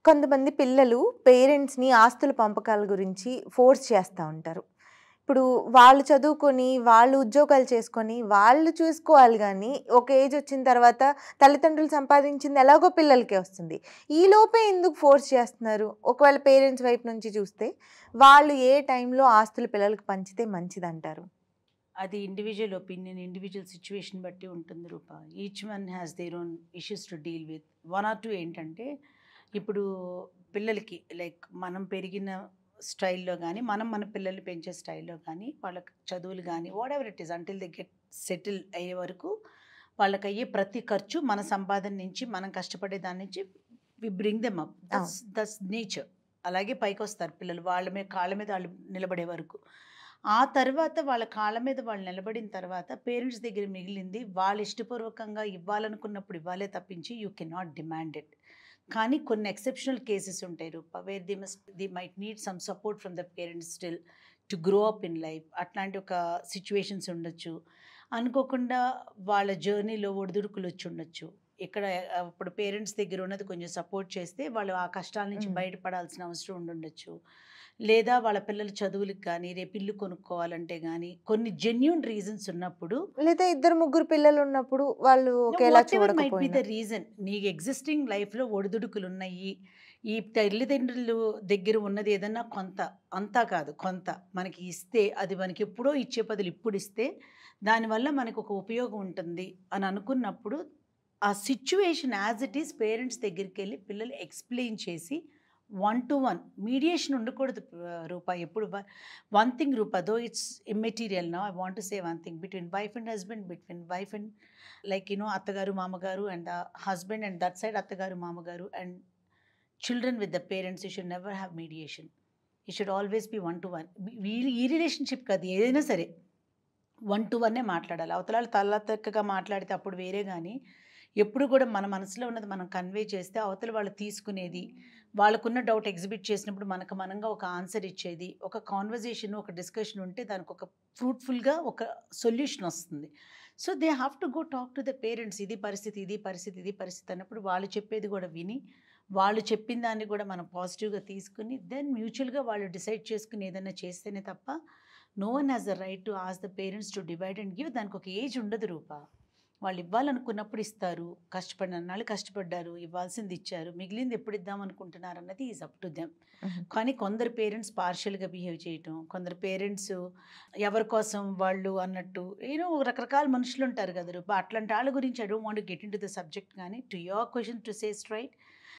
కొంతమంది పిల్లలు పేరెంట్స్‌ని ఆస్తుల పంపకాల గురించి ఫోర్స్ చేస్తా ఉంటారు. ఇప్పుడు వాళ్ళు చదువుకొని, వాళ్ళు ఉద్యోగాలు చేసుకొని, వాళ్ళు చూసుకోవాలి గానీ, ఒక ఏజొచ్చిన తర్వాత తల్లిదండ్రులు సంపాదించింది ఎలాగో పిల్లలకే వస్తుంది. ఈలోపే ఎందుకు ఫోర్స్ చేస్తున్నారు? ఒకవేళ పేరెంట్స్ వైపు నుంచి చూస్తే, వాళ్ళు ఏ టైంలో ఆస్తులు పిల్లలకి పంచితే మంచిదంటారు? అది ఇండివిడ్యువల్ ఒపీనియన్, ఇండివిడ్యువల్ సిట్యుయేషన్ బట్టి ఉంటుంది Rupa. Each one has their own issues to deal with. 1 or 2 ఏంటంటే, ఇప్పుడు పిల్లలకి లైక్ మనం పెరిగిన స్టైల్‌లో గానీ, మనం మన పిల్లల్ని పెంచే స్టైల్‌లో గానీ, వాళ్ళకి చదువులు గానీ, whatever it is until they get settle అయ్యే వరకు వాళ్ళకయ్యే ప్రతి ఖర్చు మన సంపాదన నుంచి, మనం కష్టపడే దాని నుంచి వి బ్రింగ్ దెమ్ అప్. అవును. That's nature. అలాగే పైకొస్తారు పిల్లలు. కాళ్ళ మీద వాళ్ళు నిలబడే వరకు. ఆ తర్వాత వాళ్ళ కాళ్ళ మీద వాళ్ళు నిలబడిన తర్వాత పేరెంట్స్ దగ్గర మిగిలింది వాళ్ళు ఇష్టపూర్వకంగా ఇవ్వాలనుకున్నప్పుడు ఇవ్వాలే తప్పించి యూ కెనాట్ డిమాండ్ ఇట్. కానీ కొన్ని ఎక్సెప్షనల్ కేసెస్ ఉంటాయి Rupa, where they might need some support from the parents still to grow up in life. అట్లాంటి ఒక సిచ్యువేషన్స్ ఉండొచ్చు. అనుకోకుండా వాళ్ళ జర్నీలో ఒడిదుడుకులు వచ్చి ఉండొచ్చు. ఇక్కడ ఇప్పుడు పేరెంట్స్ దగ్గర ఉన్నది కొంచెం సపోర్ట్ చేస్తే వాళ్ళు ఆ కష్టాల నుంచి హ్మ్. బయటపడాల్సిన అవసరం ఉండుండొచ్చు. లేదా వాళ్ళ పిల్లల చదువులకు కానీ, రేపు ఇల్లు కొనుక్కోవాలంటే గానీ, కొన్ని జెన్యూన్ రీజన్స్ ఉన్నప్పుడు లేదా ఇద్దరు, ముగ్గురు పిల్లలున్నప్పుడు వాళ్ళు ఒకేలా వాటెవర్ మైట్ బి చూడకపోయినా. The reason. నీ ఎగ్జిస్టింగ్ లైఫ్‌లో ఒడిదుడుకులున్నయి. ఈ తల్లిదండ్రులు దగ్గర ఉన్నది ఏదన్నా కొంత, అంతా కాదు కొంత. మనకి ఇస్తే అది మనకెప్పుడో ఇచ్చే బదులు ఇప్పుడిస్తే, దానివల్ల మనకొక ఉపయోగం ఉంటుంది అని అనుకున్నప్పుడు, ఆ situation as it is parents దగ్గరికెళ్ళి పిల్లలు ఎక్స్‌ప్లెయిన్ చేసి, 1 to 1 మీడియేషన్ ఉండకూడదు రూప. ఎప్పుడు one thing Rupa, though it's immaterial now I want to say one thing between wife and husband, between wife and like అత్తగారు, మామగారు and husband and that side అత్తగారు, మామగారు and children with the parents. You should never have mediation. You should always be 1 to 1. ఈ relationship కాదు, ఏదైనా సరే 1 to 1 మాట్లాడాలి. అవతలాలు తలతెక్కగా మాట్లాడితే అప్పుడు వేరే గానీ, ఎప్పుడు కూడా మన మనసులో ఉన్నది మనం కన్వే చేస్తే అవతల వాళ్ళు తీసుకునేది, వాళ్ళకున్న డౌట్ ఎగ్జిబిట్ చేసినప్పుడు మనకు మనంగా ఒక ఆన్సర్ ఇచ్చేది, ఒక కాన్వర్జేషన్, ఒక డిస్కషన్ ఉంటే దానికొక ఫ్రూట్‌ఫుల్‌గా ఒక సొల్యూషన్ వస్తుంది. So, they have to go talk to the parents. ఇది పరిస్థితి, ఇది పరిస్థితి, ఇది పరిస్థితి అన్నప్పుడు వాళ్ళు చెప్పేది కూడా విని, వాళ్ళు చెప్పిన దాన్ని కూడా మనం పాజిటివ్‌గా తీసుకొని, దెన్ మ్యూచువల్‌గా వాళ్ళు డిసైడ్ చేసుకొని ఏదైనా చేస్తేనే తప్ప, no one has the right to ask the parents to divide and give. దానికొక ఏజ్ ఉండదు రూప. వాళ్ళు ఇవ్వాలనుకున్నప్పుడు ఇస్తారు. కష్టపడినన్నాళ్ళు కష్టపడ్డారు. ఇవ్వాల్సింది ఇచ్చారు. మిగిలింది ఎప్పుడు ఇద్దామనుకుంటున్నారన్నది ఈజ్ అప్ టు దెమ్. హుహు. కానీ కొందరు పేరెంట్స్ పార్షియల్‌గా బిహేవ్ చేయటం, కొందరు పేరెంట్స్ ఎవరి కోసం వాళ్ళు అన్నట్టు రకరకాల మనుషులుంటారు గదా రూప. అట్లాంటి ఆళ్ళ గురించి I don't want to get into the subject గానీ, to your question to say straight,